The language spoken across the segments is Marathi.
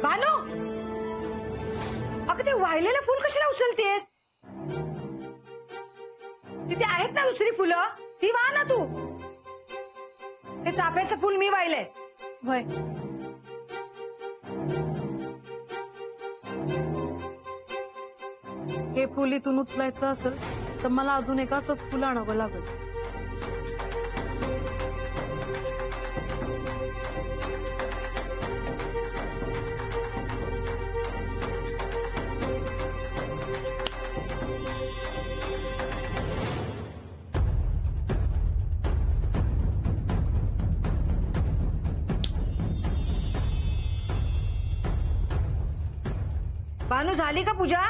भानू, अगं ते वाहिलेलं फुल कशाला उचलतेस? तिथे आहेत ना दुसरी फुलं, ती वाह ना तू. ते चाफ्याचं फुल मी वाहिलंय. होय. हे फुल इथून उचलायचं असेल तर मला अजून एक असंच फुल आणावं लागेल. भानू, झाली का पूजा?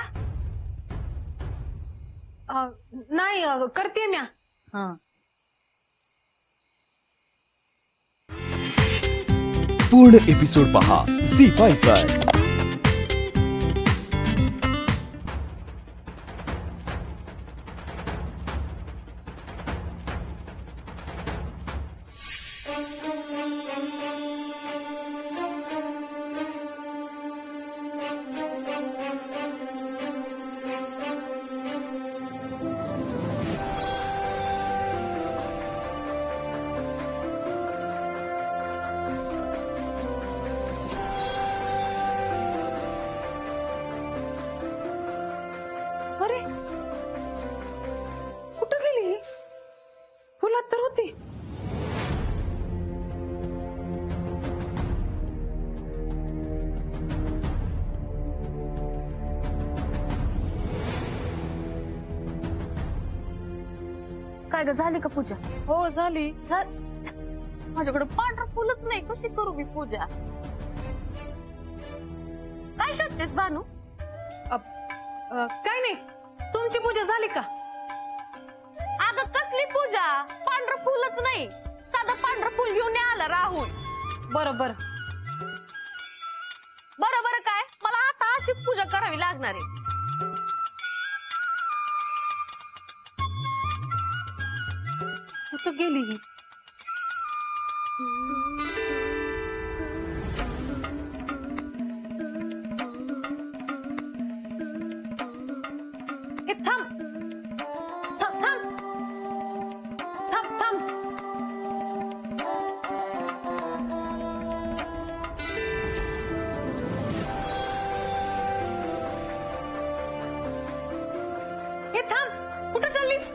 नाही, करते म्या. पूर्ण एपिसोड पहा झी5 वर. अरे, कुठं गेली? फुलात तर होती. काय ग, झाली का पूजा? हो झाली. माझ्याकडे पांढरं फुलच नाही, कशी करू मी पूजा? काय शोधतेस भानू? काय नाही, तुमची पूजा झाली का? अगं कसली पूजा? पांढरं फुलच नाही, साधं पांढरं फुल घेऊन आला राहुल. बरं बरं. बरं बरं काय, मला आता अशीच पूजा करावी लागणार आहे. कुठं गेली ही? ए, थांब थांब थांब थांब थांब. ए, थांब, कुठं चाललीस?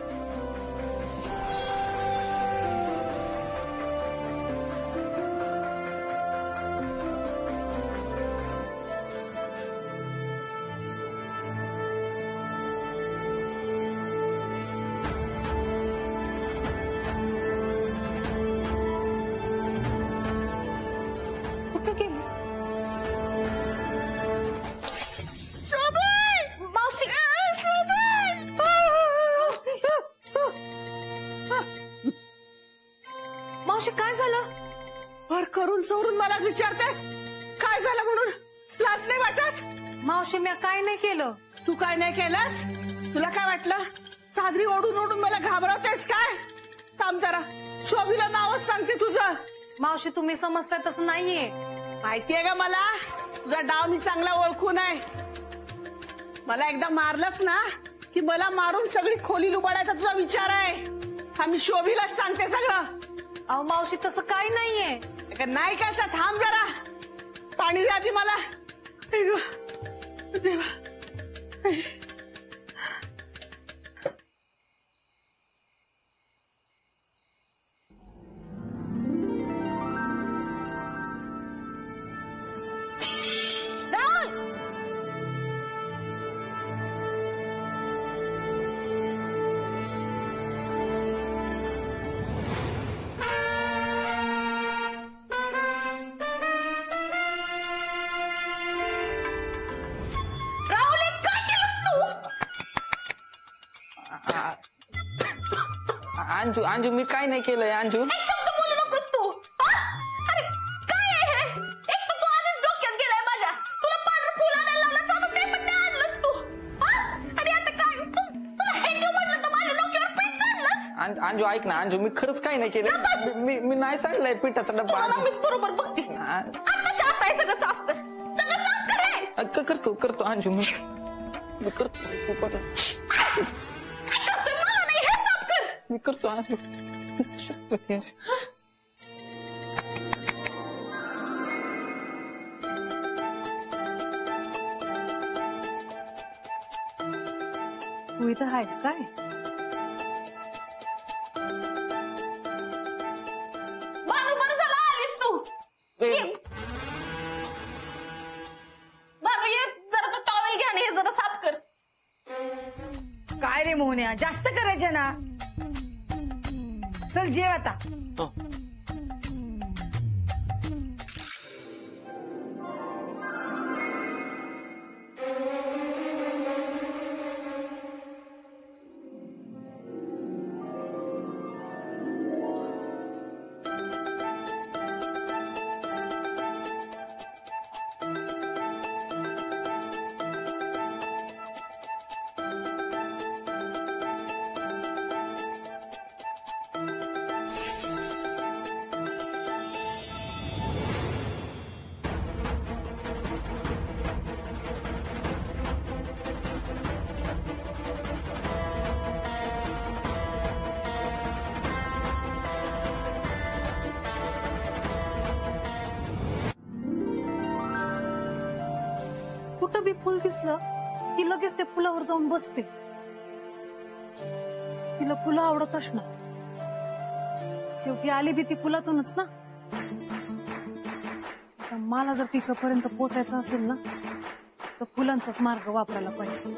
कुठं गेली? मावशी, मावशी, काय झालं? वर करून सोडून मला विचारतेस काय झालं म्हणून? लाज नाही वाटत? मावशी, मी काय नाही केलं. तू काय नाही केलंस? तुला काय वाटलं? साजरी ओढून ओढून मला घाबरवतेस काय? थांब जरा, शोभीला नावच सांगते तुझं. मावशी, तुम्ही समजताय तसं नाहीये. माहितीये का मला, तुझा डाव मी चांगला ओळखून आहे. मला एकदा मारलंस ना की मला मारून सगळी खोली लुबाडायचा तुझा विचार आहे. आम्ही शोभीलाच सांगते सगळं. अहो मावशी, तसं काय नाहीये. नाही कसं, थांब जरा, पाणी द्या ती मला. देवा, अंजू, अंजू, मी काय नाही केलंय अंजू. एक शब्द बोलू नकोस तू. अरे काय आहे हे? एक तर तू आधीच डोक्यात गेलाय माझ्या. तुला पांढरं फुल आणायला लावलं तर ते पण नाही आणलंस तू. आणि आता काय तुला हे देऊ म्हटलं तर माझ्या डोक्यावर पीठ सांडलंस. अंजू ऐक ना, अंजू मी खरंच काही नाही केलं. मी नाही सांगलंय पिठाचा डब्बा. मी बरोबर बघते. आताच्या आता हे सगळं साफ कर, सगळं साफ करतो अंजू मी करतो तू कर. करतोय मला नाही हे साफ कर. मी करतो अंजू. तू इथं आहेस काय? भानू बरं झालं आलीस तू. ये. भानू ये जरा तो टॉवेल घ्या आणि हे जरा साफ कर. काय रे मोहन्या जास्त करायचे ना. चल जेव आता. कुठं बी फुल दिसलं की लगेच त्या फुलावर जाऊन बसते. तिला फुलं आवडत असणार. शेवटी आली बी ती फुलातूनच ना. तर मला जर तिच्यापर्यंत पोचायचं असेल ना तर फुलांचाच मार्ग वापरायला पाहिजे.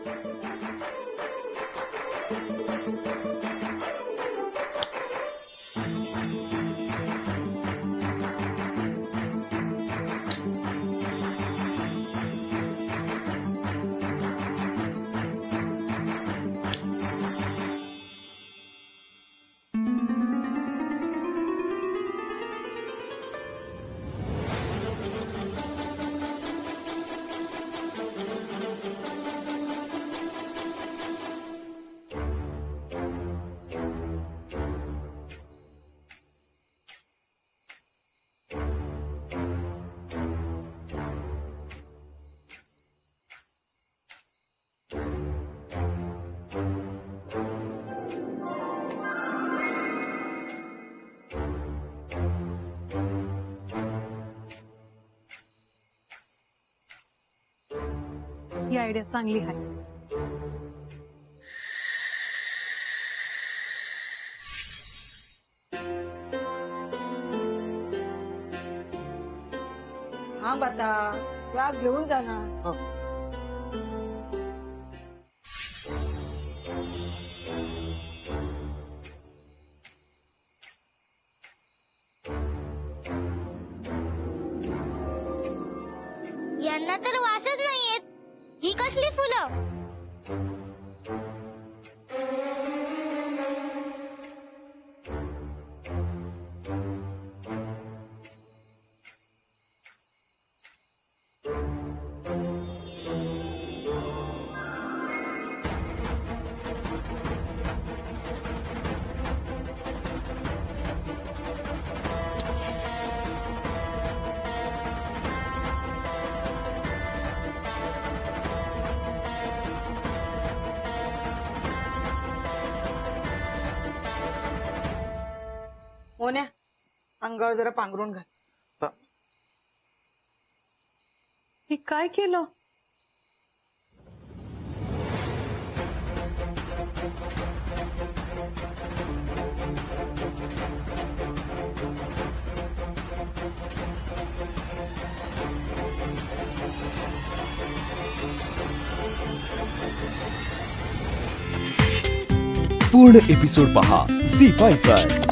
ही आयडिया चांगली आहे. हा बाता क्लास घेऊन जा ना. यांना तर वासच नाहीयेत. ही कसली फुलं? मोहन्या अंगावर जरा पांघरून घाल. हे काय केलं? पूर्ण एपिसोड पहा झी5 वर.